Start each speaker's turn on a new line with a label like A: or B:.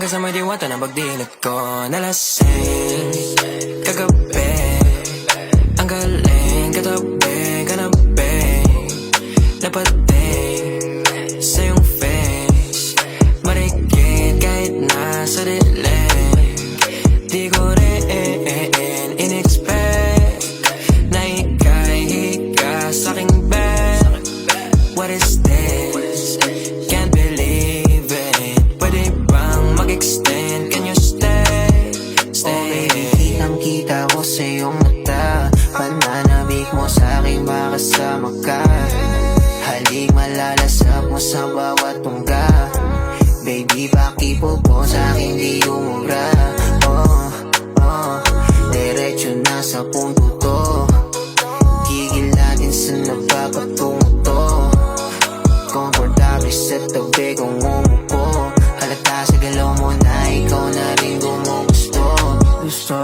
A: Hanggang sa may diwata na pagdilat ko nalasing kagabi. Ang galing katabi, kanabi napating sa iyong face. Marikit kahit nasa dilim. Di ko rin in-expect na ika'y hika sa'king bed. What is this? Can't believe it. Pwede bang mag-extend? Can you stay? Stay.
B: Oh baby, kitang-kita ko sa iyong mata. Pananabik mo sa'king makasama ka. Halik malalasap mo sa bawat tungga. Baby, pakipo po sa'king di umura. Diretso na sa punto to. Gigil natin sa napapatungo to. Komportable sa tabi kong umupo. Halata sa galaw mo na ikaw na rin gumugusto. Gusto